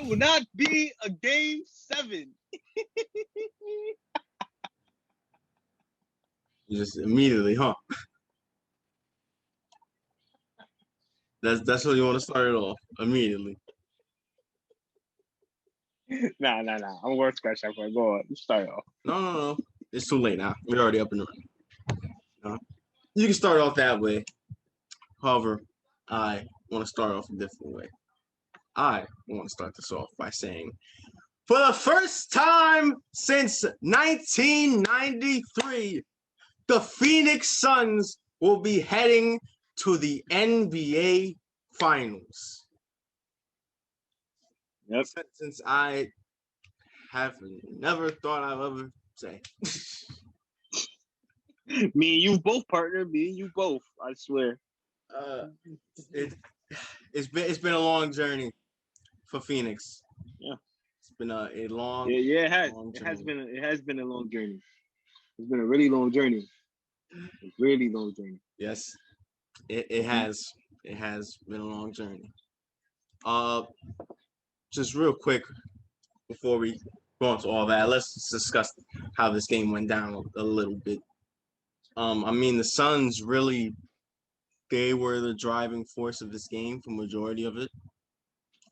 will not be a game 7. You just immediately, huh? That's how you want to start it off immediately. Nah. I'm going to scratch that part. Go on. You start off. No. It's too late now. We're already up and running. You can start off that way. However, I want to start off a different way. I want to start this off by saying, for the first time since 1993, the Phoenix Suns will be heading to the NBA Finals. Yep. Since I have never thought I'd ever say. Me and you both, partner. Me and you both. I swear. It's been a long journey for Phoenix. Yeah. It's been a long. Yeah. It has. Long It has been a long journey. It's been a really long journey. A really long journey. Yes, it has. It has been a long journey. Just real quick before we go into all that, let's discuss how this game went down a little bit. I mean, the Suns really, they were the driving force of this game for majority of it.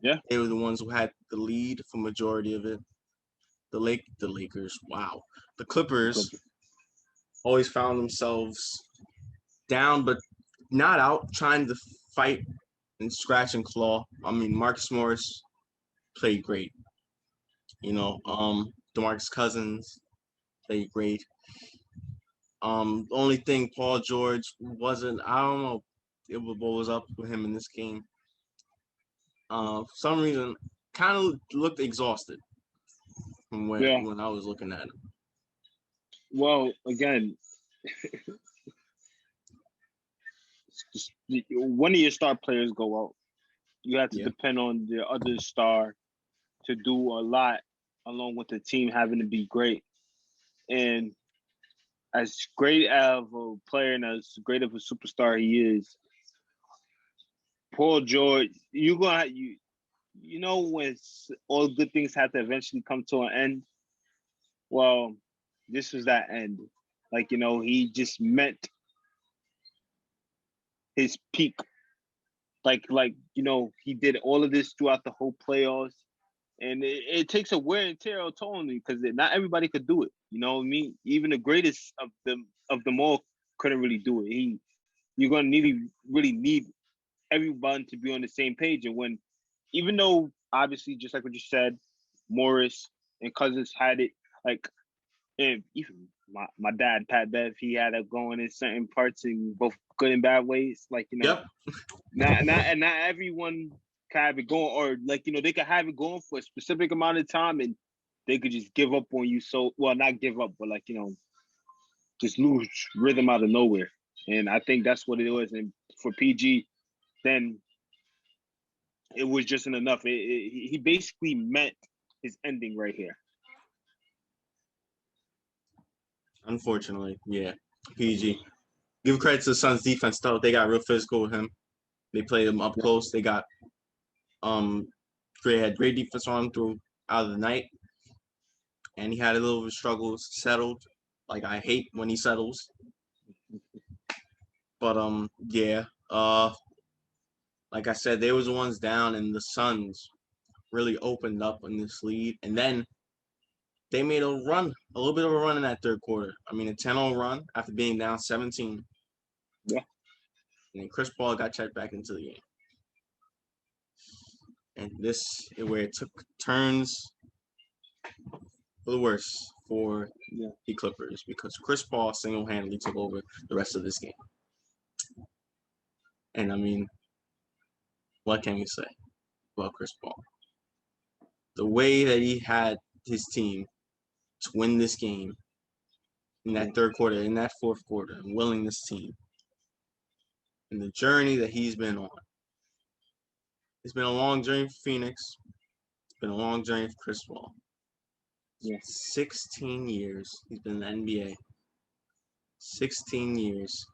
Yeah, they were the ones who had the lead for majority of it. The Lakers, wow, the Clippers always found themselves down, but not out, trying to fight and scratch and claw. I mean, Marcus Morris played great. DeMarcus Cousins played great. The only thing Paul George wasn't, I don't know what was up with him in this game. For some reason, kind of looked exhausted from when I was looking at him. Well, again, one of your star players go out. You have to depend on the other star to do a lot, along with the team having to be great. And as great of a player and as great of a superstar he is, Paul George, when all good things have to eventually come to an end. Well, this was that end. He just met his peak. He did all of this throughout the whole playoffs. And it takes a wear and tear toll on you because not everybody could do it. You know what I mean? Even the greatest of them all couldn't really do it. You're gonna really need everyone to be on the same page. And even though obviously, just like what you said, Morris and Cousins had it, and even my dad, Pat Bev, he had it going in certain parts in both good and bad ways. Yep. not everyone can have it going, or they could have it going for a specific amount of time and they could just give up on you. Not give up, but just lose rhythm out of nowhere. And I think that's what it was. And for PG, then it was just enough. He basically met his ending right here. Unfortunately, yeah. PG. Give credit to the Suns defense though. They got real physical with him. They played him up close. They got had great defense on him throughout the night. And he had a little bit of struggles, settled. I hate when he settles. But like I said, they was the ones down, and the Suns really opened up in this lead. And then they made a little bit of a run in that third quarter. I mean, a 10-0 run after being down 17. Yeah. And then Chris Paul got checked back into the game. And this is where it took turns for the worse for the Clippers, because Chris Paul single-handedly took over the rest of this game. And I mean, what can we say about Chris Paul? The way that he had his team to win this game in that third quarter, in that fourth quarter, and willing this team, and the journey that he's been on. It's been a long journey for Phoenix. It's been a long journey for Chris Paul. Yeah. 16 years he's been in the NBA. 16 years.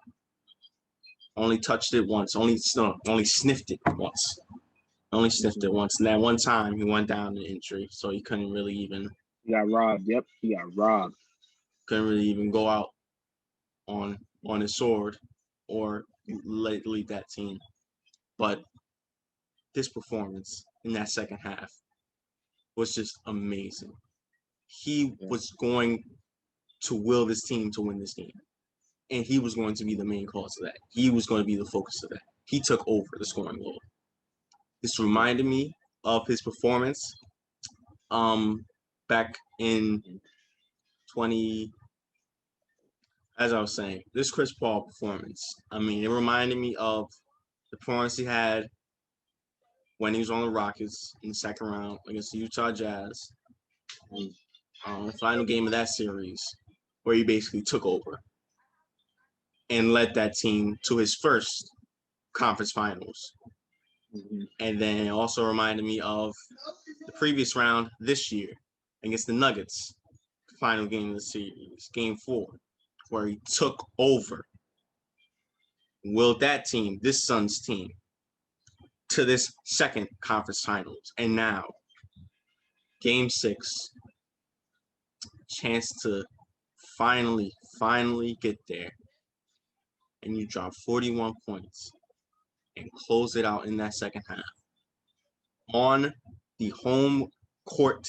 Only touched it once. Only sniffed it once. Only sniffed it once. And that one time he went down in injury, so he couldn't really even. He got robbed. Yep, he got robbed. Couldn't really even go out on his sword or lead that team. But this performance in that second half was just amazing. He was going to will this team to win this game. And he was going to be the main cause of that. He was going to be the focus of that. He took over the scoring role. This reminded me of his performance back in 20, as I was saying, this Chris Paul performance. I mean, it reminded me of the performance he had when he was on the Rockets in the second round against the Utah Jazz. The final game of that series, where he basically took over and led that team to his first conference finals. And then it also reminded me of the previous round this year against the Nuggets, final game of the series, game 4, where he took over, willed that team, this Suns team, to this second conference finals. And now, game 6, chance to finally get there. And you drop 41 points and close it out in that second half. On the home court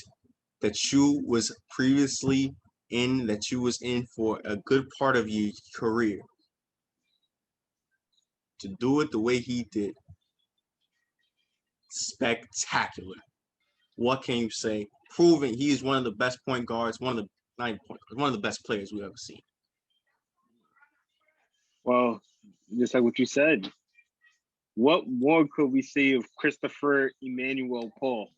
that you was previously in, that you was in for a good part of your career. To do it the way he did, spectacular. What can you say? Proving he is one of the best point guards, one of the best players we've ever seen. Well, just like what you said, what more could we say of Christopher Emmanuel Paul?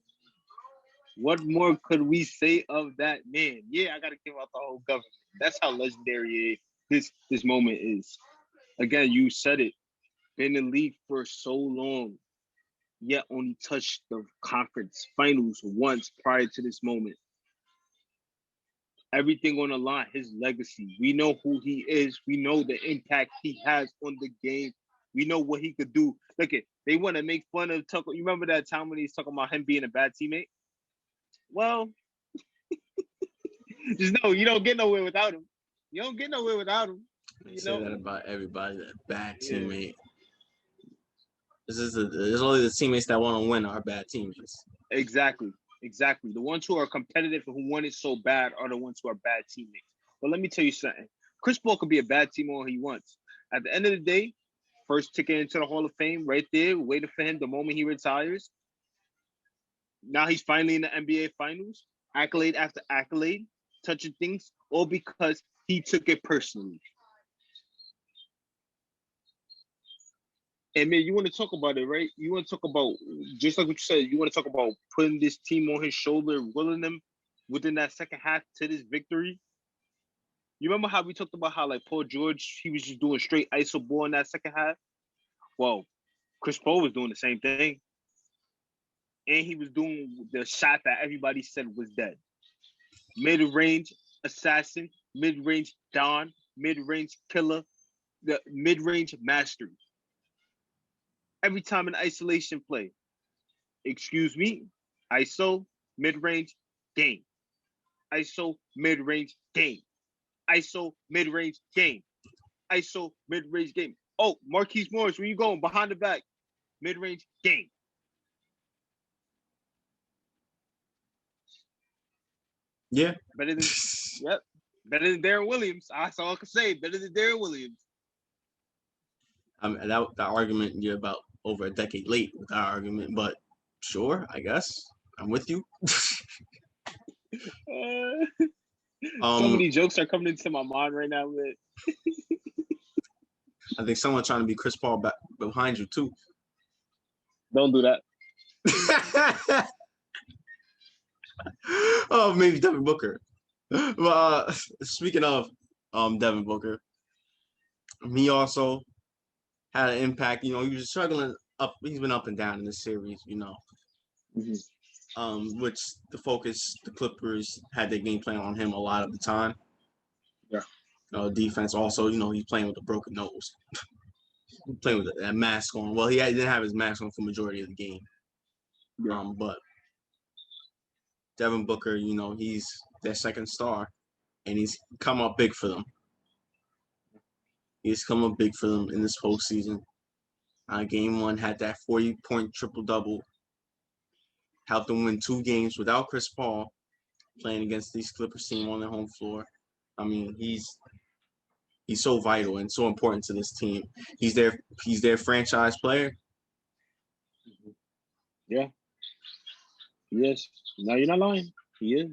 What more could we say of that man? Yeah, I got to give out the whole government. That's how legendary this moment is. Again, you said it. Been in the league for so long, yet only touched the conference finals once prior to this moment. Everything on the line, his legacy. We know who he is. We know the impact he has on the game. We know what he could do. Look at, they want to make fun of Tucker. You remember that time when he's talking about him being a bad teammate? Well, just know you don't get nowhere without him. You don't get nowhere without him. You say that about everybody, that bad teammate. There's only the teammates that want to win are bad teammates. Exactly. The ones who are competitive and who want it so bad are the ones who are bad teammates. But let me tell you something. Chris Paul could be a bad teammate all he wants. At the end of the day, first ticket into the Hall of Fame right there, waiting for him the moment he retires. Now he's finally in the NBA Finals, accolade after accolade, touching things, all because he took it personally. And man, you want to talk about it, right? You want to talk about, just like what you said, you want to talk about putting this team on his shoulder, willing them within that second half to this victory. You remember how we talked about how like Paul George, he was just doing straight iso ball in that second half? Well, Chris Paul was doing the same thing. And he was doing the shot that everybody said was dead. Mid-range assassin, mid-range Don, mid-range killer, the mid-range mastery. Every time in isolation play, excuse me, ISO, mid-range, game. ISO, mid-range, game. ISO, mid-range, game. ISO, mid-range, game. Oh, Marquise Morris, where you going? Behind the back. Mid-range, game. Yeah. Better than Darren Williams. That's all I can say. Better than Darren Williams. That argument, you're about over a decade late with that argument, but sure, I guess. I'm with you. So many jokes are coming into my mind right now, man. I think someone's trying to be Chris Paul back behind you, too. Don't do that. Oh, maybe Devin Booker. Well, speaking of Devin Booker, he also had an impact. You know, he was struggling up. He's been up and down in this series, you know. Which the Clippers had their game plan on him a lot of the time. Yeah. Defense also, you know, he's playing with a broken nose. Playing with that mask on. Well, he didn't have his mask on for the majority of the game. Yeah. But Devin Booker, he's their second star, and he's come up big for them. He's come up big for them in this postseason. Game 1 had that 40-point triple-double. Helped them win 2 games without Chris Paul playing against these Clippers team on their home floor. I mean, he's so vital and so important to this team. He's their franchise player. Yeah. Yes. No, you're not lying. He is.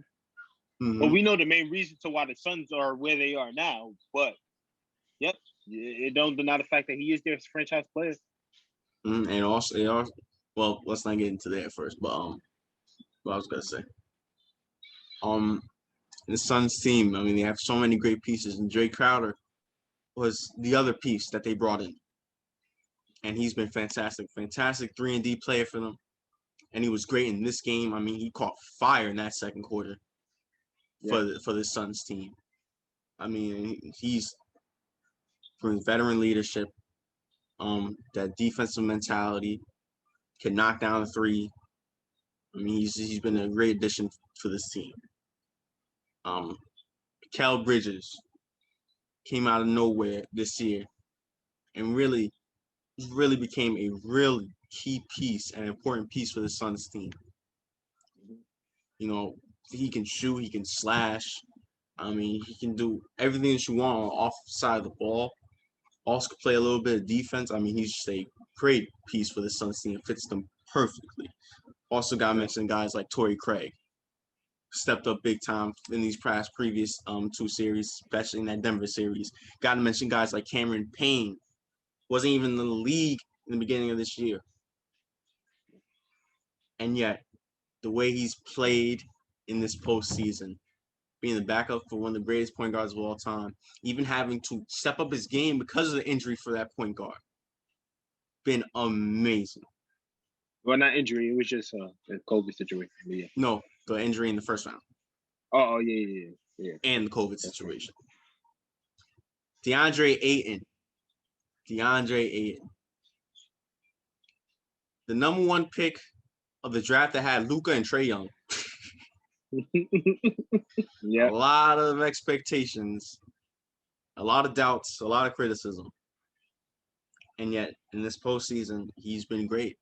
Mm-hmm. But we know the main reason to why the Suns are where they are now. But yep, it don't deny the fact that he is their franchise player. Mm-hmm. And also, they are. Well, let's not get into that first. But what I was gonna say. The Suns team. I mean, they have so many great pieces, and Jay Crowder was the other piece that they brought in, and he's been fantastic. Fantastic 3-and-D player for them, and he was great in this game. I mean, he caught fire in that second quarter for the Suns team. I mean, he's brings veteran leadership, that defensive mentality, can knock down a three. I mean, he's been a great addition for this team. Kel Bridges came out of nowhere this year and really became a really key piece, an important piece for the Suns team. He can shoot, he can slash. I mean, he can do everything that you want on the off side of the ball. Also can play a little bit of defense. I mean, he's just a great piece for the Suns team. Fits them perfectly. Also got to mention guys like Torrey Craig. Stepped up big time in these previous 2 series, especially in that Denver series. Got to mention guys like Cameron Payne. Wasn't even in the league in the beginning of this year. And yet, the way he's played in this postseason, being the backup for one of the greatest point guards of all time, even having to step up his game because of the injury for that point guard, been amazing. Well, not injury. It was just a COVID situation. Yeah. No, the injury in the first round. Oh, yeah. And the COVID situation. DeAndre Ayton. The number 1 pick of the draft that had Luka and Trae Young. Yeah. A lot of expectations, a lot of doubts, a lot of criticism. And yet, in this postseason, he's been great.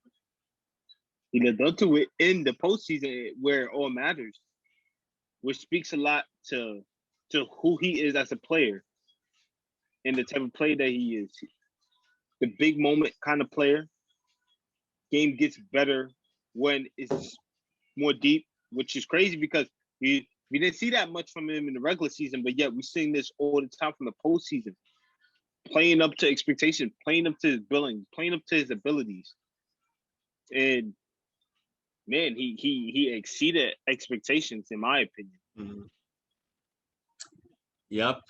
He lived up to it in the postseason where it all matters, which speaks a lot to who he is as a player and the type of player that he is. The big moment kind of player. Game gets better when it's more deep, which is crazy because we didn't see that much from him in the regular season, but yet we're seeing this all the time from the postseason. Playing up to expectation, playing up to his billing, playing up to his abilities. And man, he exceeded expectations in my opinion. Mm-hmm. Yep.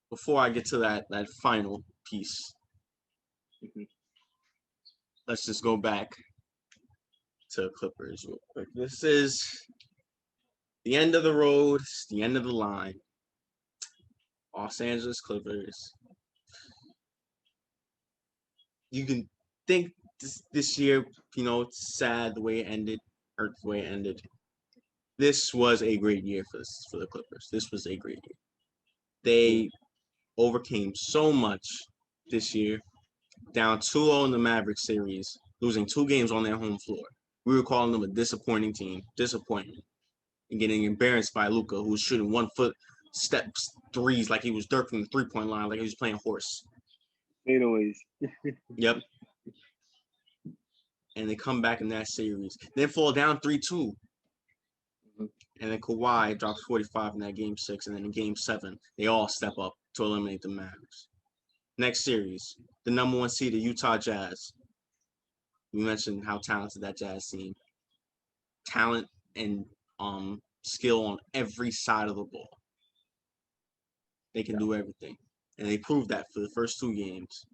Before I get to that final piece, let's just go back to Clippers real quick. This is the end of the road, the end of the line. Los Angeles Clippers. You can think this year, it's sad the way it ended, hurt the way it ended. This was a great year for the Clippers. This was a great year. They overcame so much this year, down 2-0 in the Mavericks series, losing 2 games on their home floor. We were calling them a disappointing team, disappointment, and getting embarrassed by Luka, who was shooting 1-foot steps threes like he was Dirk from the 3-point line, like he was playing horse. Anyways. Yep. And they come back in that series. Then fall down 3-2. And then Kawhi drops 45 in that game 6. And then in game 7, they all step up to eliminate the Mavericks. Next series, the number 1 seed, the Utah Jazz. We mentioned how talented that Jazz team. Talent and skill on every side of the ball. They can do everything. And they proved that for the first 2 games.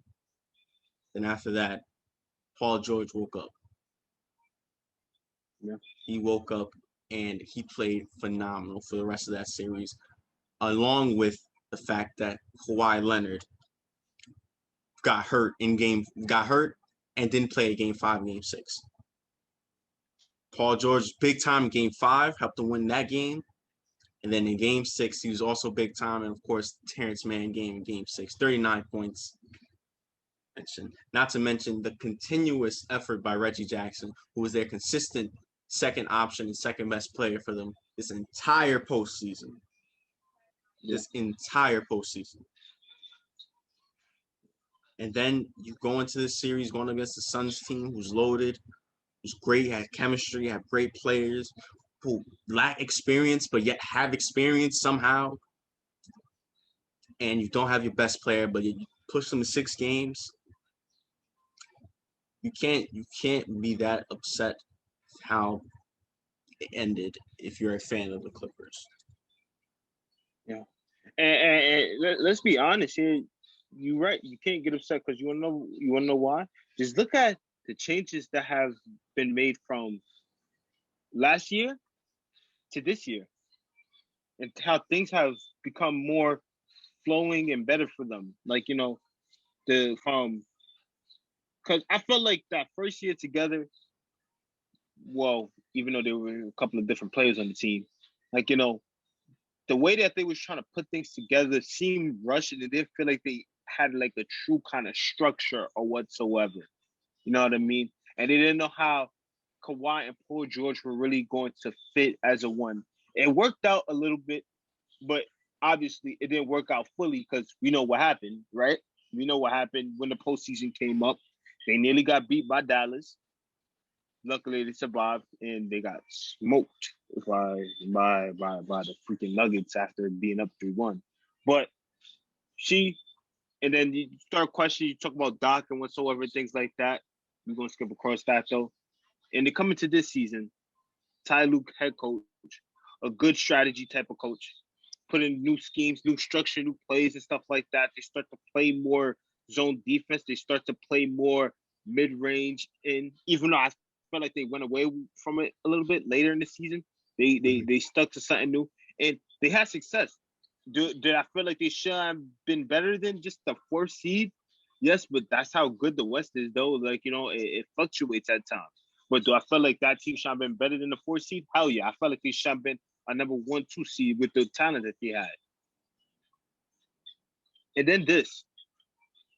Then after that, Paul George woke up. Yeah. He woke up and he played phenomenal for the rest of that series, along with the fact that Kawhi Leonard got hurt and didn't play Game 5 and Game 6. Paul George, big time in Game 5, helped them win that game. And then in Game 6, he was also big time. And, of course, Terrence Mann game in Game 6, 39 points. Not to mention the continuous effort by Reggie Jackson, who was their consistent second option and second best player for them this entire postseason. This entire postseason. And then you go into this series going against the Suns team who's loaded, who's great, had chemistry, have great players, who lack experience but yet have experience somehow. And you don't have your best player, but you push them to 6 games. You can't be that upset how it ended if you're a fan of the Clippers. Yeah, and let's be honest here. You're right. You can't get upset because you want to know why. Just look at the changes that have been made from last year to this year, and how things have become more flowing and better for them. Like because I felt like that first year together. Well, even though there were a couple of different players on the team, the way that they was trying to put things together seemed rushed, and it didn't feel like they had like a true kind of structure or whatsoever. You know what I mean? And they didn't know how Kawhi and Paul George were really going to fit as a one. It worked out a little bit, but obviously it didn't work out fully because we know what happened, right? We know what happened when the postseason came up. They nearly got beat by Dallas. Luckily, they survived, and they got smoked by the freaking Nuggets after being up 3-1. But and then you start questioning. You talk about Doc and whatsoever, things like that. We're gonna skip across that though. And they come into this season, Ty Lue head coach, a good strategy type of coach, put in new schemes, new structure, new plays, and stuff like that. They start to play more zone defense. They start to play more mid-range. And even though I felt like they went away from it a little bit later in the season, they stuck to something new, and they had success. Did I feel like they should have been better than just the 4th seed? Yes, but that's how good the West is, though. Like, it fluctuates at times. But do I feel like that team should have been better than the 4th seed? Hell yeah. I felt like they should have been a number 1, 2 seed with the talent that they had. And then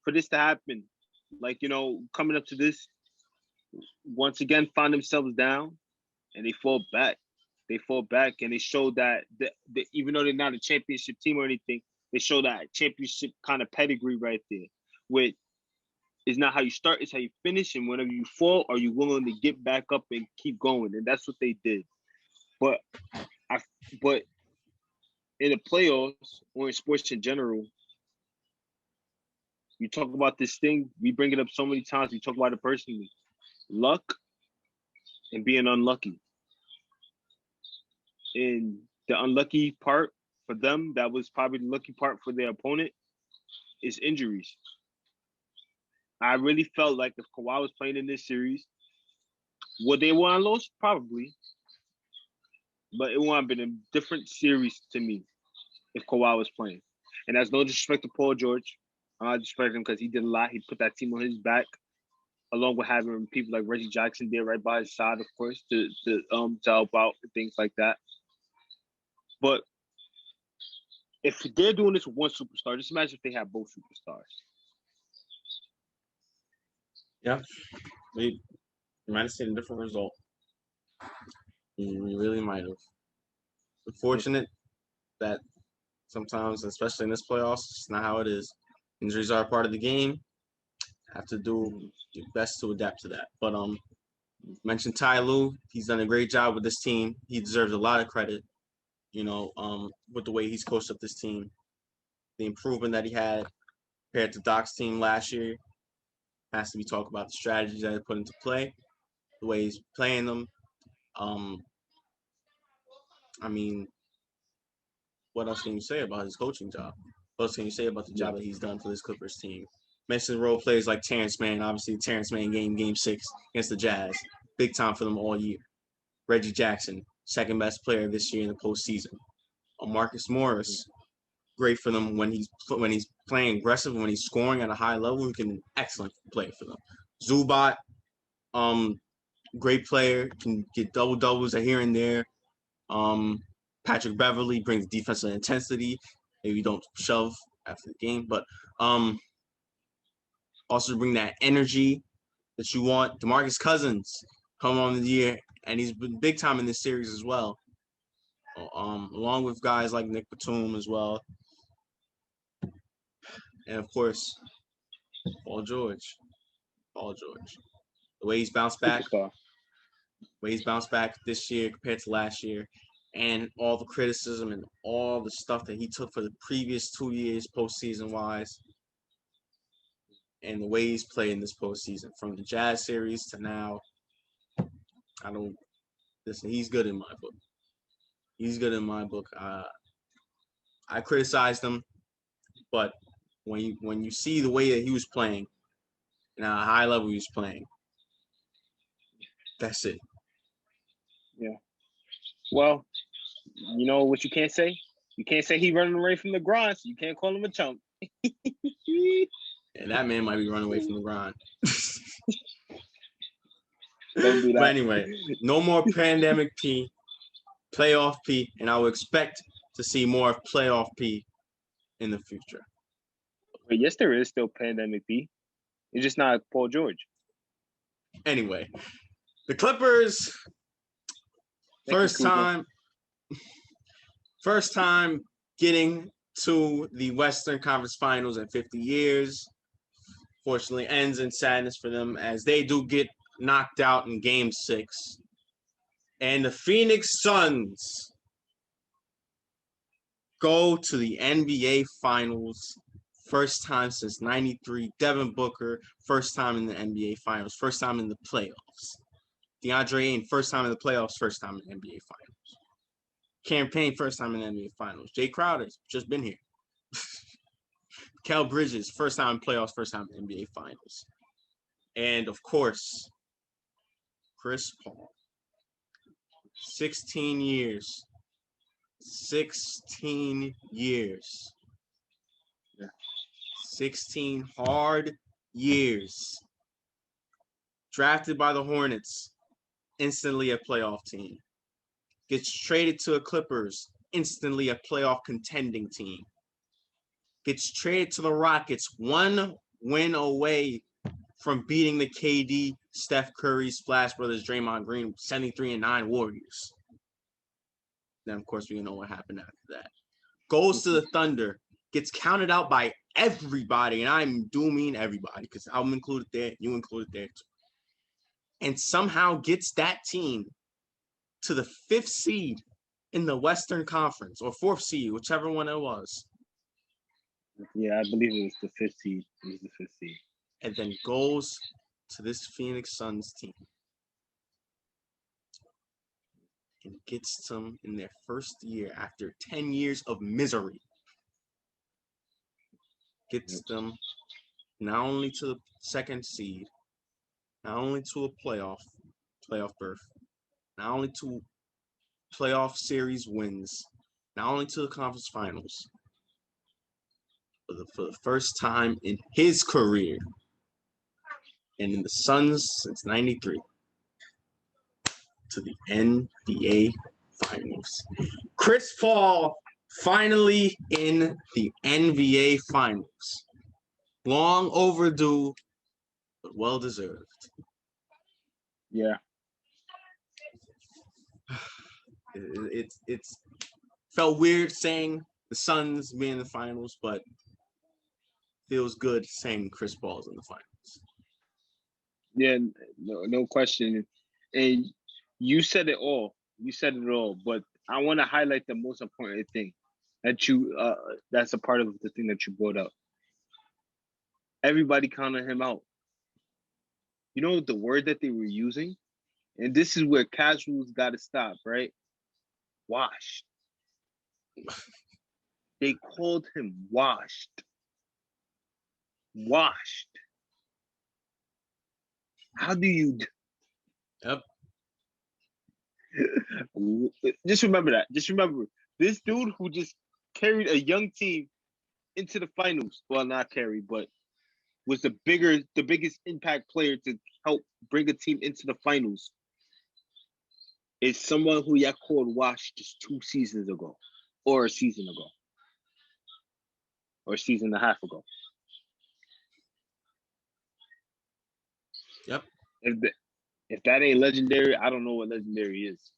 for this to happen, coming up to this, once again, find themselves down and they fall back. They fall back, and they show that even though they're not a championship team or anything, they show that championship kind of pedigree right there. With it's not how you start, it's how you finish. And whenever you fall, are you willing to get back up and keep going? And that's what they did. But in the playoffs or in sports in general, you talk about this thing. We bring it up so many times. We talk about it personally. Luck and being unlucky. And the unlucky part for them, that was probably the lucky part for their opponent, is injuries. I really felt like if Kawhi was playing in this series, would they want to lose? Probably. But it would have been a different series to me if Kawhi was playing. And that's no disrespect to Paul George. I disrespect him because he did a lot. He put that team on his back, along with having people like Reggie Jackson there right by his side, of course, to help out and things like that. But if they're doing this with one superstar, just imagine if they have both superstars. Yeah, we might have seen a different result. We really might have. Unfortunate that sometimes, especially in this playoffs, it's not how it is. Injuries are a part of the game. Have to do your best to adapt to that. But mentioned Ty Lue. He's done a great job with this team. He deserves a lot of credit. With the way he's coached up this team, the improvement that he had compared to Doc's team last year has to be talked about. The strategies that he put into play, the way he's playing them. What else can you say about his coaching job? What else can you say about the job that he's done for this Clippers team? Mentioned role players like Terrence Mann. Obviously, Terrence Mann game 6 against the Jazz. Big time for them all year. Reggie Jackson, second best player this year in the postseason. Marcus Morris, great for them when he's playing aggressive, when he's scoring at a high level. He can excellent play for them. Zubat, great player, can get double-doubles here and there. Patrick Beverly brings defensive intensity. Maybe don't shove after the game, but also bring that energy that you want. DeMarcus Cousins come on the year, and he's been big time in this series as well. Along with guys like Nick Batum as well. And of course, Paul George. The way he's bounced back. Superstar. This year compared to last year, and all the criticism and all the stuff that he took for the previous 2 years postseason wise, and the way he's played in this postseason from the Jazz series to now. He's good in my book. I criticized him, but when you see the way that he was playing and at a high level he was playing, that's it. Yeah. Well, you know what you can't say? You can't say he running away from the grind, so you can't call him a chump. And that man might be running away from the grind. Don't do that. But anyway, no more pandemic P, playoff P, and I would expect to see more of playoff P in the future. But yes, there is still pandemic P. It's just not Paul George. Anyway, the Clippers, first time getting to the Western Conference Finals in 50 years. Fortunately, ends in sadness for them as they do get knocked out in Game 6. And the Phoenix Suns go to the NBA Finals. First time since 93. Devin Booker, first time in the NBA Finals. First time in the playoffs. DeAndre Ayton, first time in the playoffs. First time in the NBA Finals. Campaign, first time in the NBA Finals. Jay Crowder's just been here. Kel Bridges, first time in playoffs, first time in the NBA Finals. And, of course, Chris Paul. 16 years. 16 years. Yeah. 16 hard years. Drafted by the Hornets, instantly a playoff team. Gets traded to the Clippers, instantly a playoff contending team. Gets traded to the Rockets, 1 win away from beating the KD, Steph Curry, Splash Brothers, Draymond Green, 73-9 Warriors. Then, of course, we know what happened after that. Goes to the Thunder, gets counted out by everybody, and I do mean everybody, because I'm included there, you included there too. And somehow gets that team to the 5th seed in the Western Conference, or 4th seed, whichever one it was. Yeah, I believe it was the 5th seed. And then goes to this Phoenix Suns team. And gets them in their first year after 10 years of misery. Gets them not only to the 2nd seed, not only to a playoff berth, not only to playoff series wins, not only to the conference finals, but for the first time in his career, and in the Suns since '93, to the NBA Finals. Chris Paul finally in the NBA Finals. Long overdue, but well deserved. Yeah. It's felt weird saying the Suns being in the finals, but feels good saying Chris Paul's in the finals. Yeah, no question. And you said it all. But I want to highlight the most important thing that that's a part of the thing that you brought up. Everybody counted him out. You know the word that they were using? And this is where casuals got to stop, right? Washed. They called him washed. Washed. How do you... Yep. Just remember that. Just remember, this dude who just carried a young team into the finals. Well, not carry, but was the biggest impact player to help bring a team into the finals is someone who y'all called washed just 2 seasons ago, or a season ago, or a season and a half ago. Yep. If that ain't legendary, I don't know what legendary is,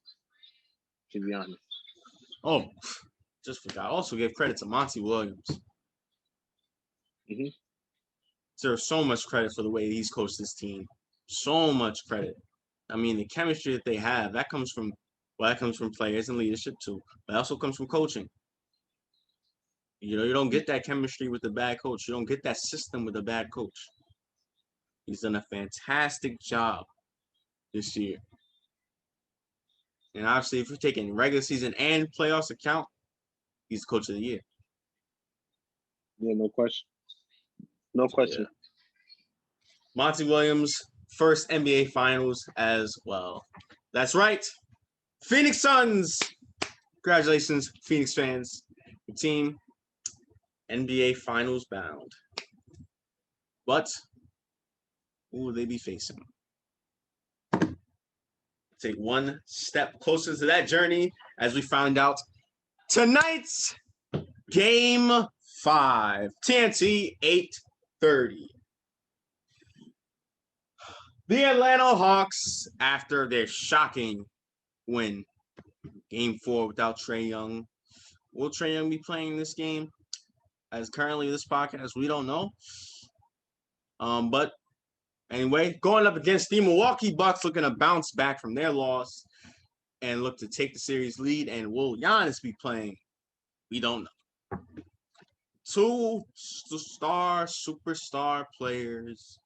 to be honest. Oh, just forgot. Also give credit to Monty Williams. Mm-hmm. There's so much credit for the way he's coached this team. So much credit. I mean, the chemistry that they have, that comes from players and leadership too. But it also comes from coaching. You know, you don't get that chemistry with a bad coach. You don't get that system with a bad coach. He's done a fantastic job this year. And obviously, if you're taking regular season and playoffs account, he's the coach of the year. Yeah, no question. No question. Yeah. Monty Williams, first NBA Finals as well. That's right. Phoenix Suns. Congratulations, Phoenix fans. Your team, NBA Finals bound. But who will they be facing? Take one step closer to that journey as we found out tonight's Game 5. TNT 8:30. The Atlanta Hawks, after their shocking win, Game 4 without Trae Young. Will Trae Young be playing this game? As currently this podcast, we don't know. But anyway, going up against the Milwaukee Bucks, looking to bounce back from their loss and look to take the series lead. And will Giannis be playing? We don't know. 2 superstar players,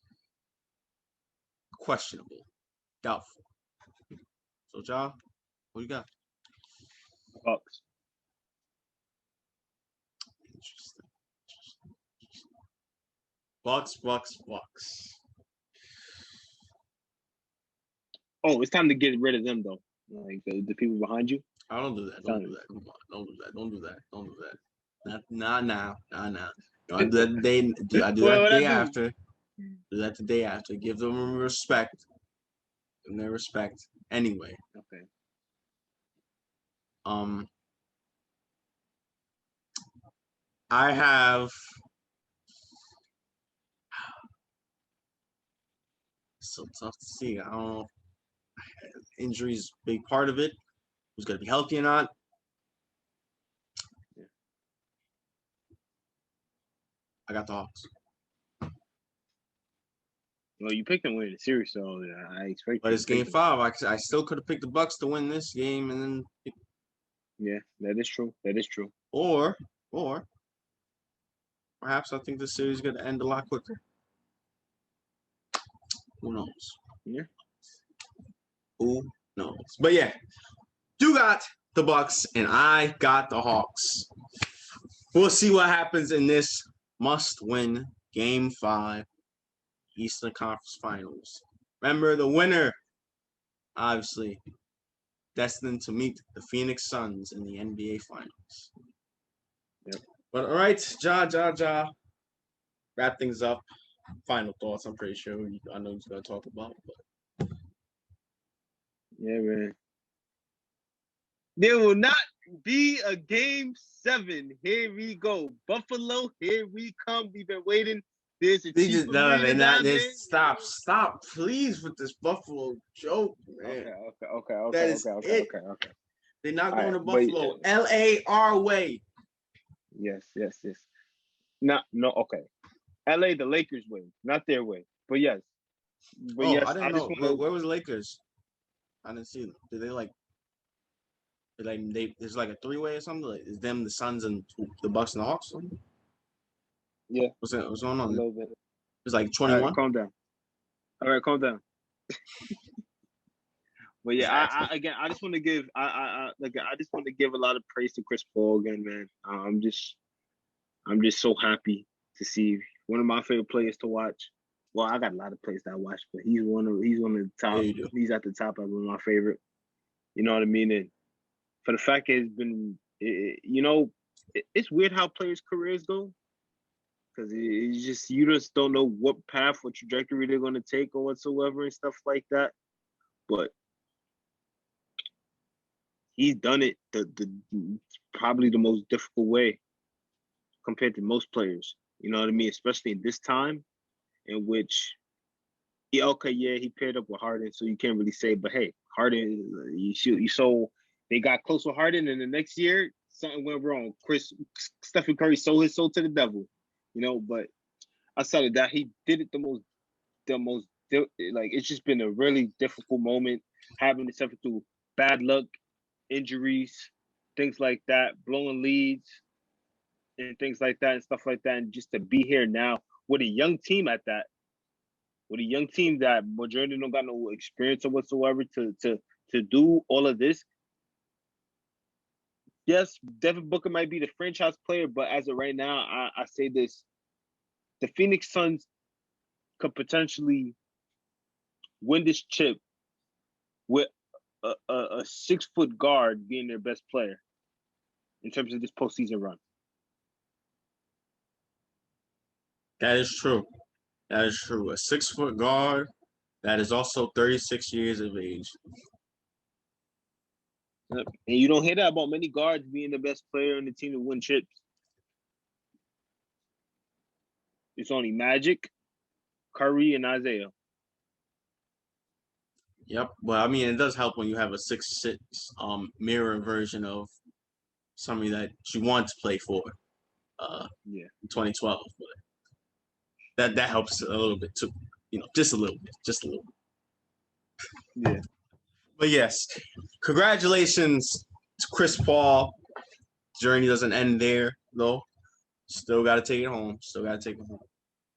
questionable, doubtful. So, Ja, what you got? Bucks. Interesting. Bucks. Oh, it's time to get rid of them though. Like the people behind you. I don't do that. Don't do that. Come on. Don't do that. Nah. I do that the day. I do that the day after. Do that the day after. Give them respect. And their respect. Anyway. Okay. I have. So tough to see. I don't know. Injuries, big part of it. Who's going to be healthy or not? Yeah. I got the Hawks. Well, you picked them to win the series, so I expect. But it's Game 5. I still could have picked the Bucks to win this game, and then. Yeah, that is true. Or perhaps I think the series is going to end a lot quicker. Who knows? Yeah. Who knows? But yeah, you got the Bucks, and I got the Hawks. We'll see what happens in this must-win Game 5 Eastern Conference Finals. Remember, the winner, obviously, destined to meet the Phoenix Suns in the NBA Finals. Yep. But all right, Ja. Wrap things up. Final thoughts. I'm pretty sure I know he's gonna talk about. But yeah, man. There will not be a Game 7. Here we go, Buffalo. Here we come. We've been waiting. There's a Stop, please, with this Buffalo joke, man. Okay. They're not going to Buffalo. LA our way. Yes. No, okay. LA the Lakers way, not their way. But yes. I didn't know. Where was Lakers? I didn't see them. Did they there's like a 3-way or something? Like, is them the Suns and the Bucks and the Hawks? Yeah. What's going on? A little bit. It's like 21. All right, calm down. But yeah, I just want to give a lot of praise to Chris Paul again, man. I'm just so happy to see one of my favorite players to watch. Well, I got a lot of players that I watch, but he's one of the top. He's at the top of my favorite. You know what I mean? And for the fact that it's been, it's weird how players' careers go. because you just don't know what path, what trajectory they're going to take or whatsoever and stuff like that. But he's done it the probably the most difficult way compared to most players. You know what I mean? Especially in this time in which, he paired up with Harden, so you can't really say. But hey, Harden, you saw they got close with Harden, and the next year something went wrong. Stephen Curry sold his soul to the devil, But outside of that, he did it the most. Like, it's just been a really difficult moment, having to suffer through bad luck, injuries, things like that, blowing leads, and things like that, and stuff like that, and just to be here now with a young team at that. With a young team that majority don't got no experience or whatsoever to do all of this. Yes, Devin Booker might be the franchise player, but as of right now, I say this: the Phoenix Suns could potentially win this chip with a 6-foot guard being their best player in terms of this postseason run. That is true. That is true. A 6-foot guard that is also 36 years of age. And you don't hear that about many guards being the best player on the team to win chips. It's only Magic, Curry, and Isaiah. Yep. Well, I mean, it does help when you have a 6'6" mirror version of somebody that you want to play for. In 2012, but that helps a little bit too. Just a little bit. Yeah. But yes, congratulations to Chris Paul. Journey doesn't end there though. Still got to take it home.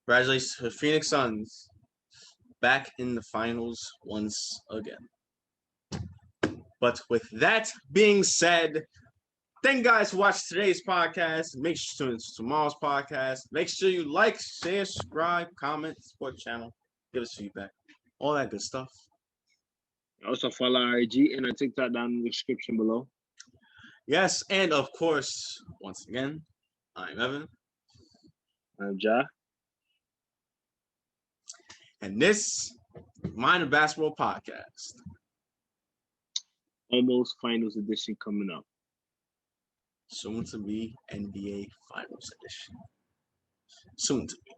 Congratulations to the Phoenix Suns, back in the finals once again. But with that being said, thank you guys for watching today's podcast. Make sure to tune into tomorrow's podcast. Make sure you like, share, subscribe, comment, support the channel, give us feedback, all that good stuff. Also follow our IG and our TikTok down in the description below. Yes, and of course, once again, I'm Evan. I'm Ja. And this is Mind of Basketball Podcast. Almost finals edition coming up. Soon to be NBA Finals edition. Soon to be.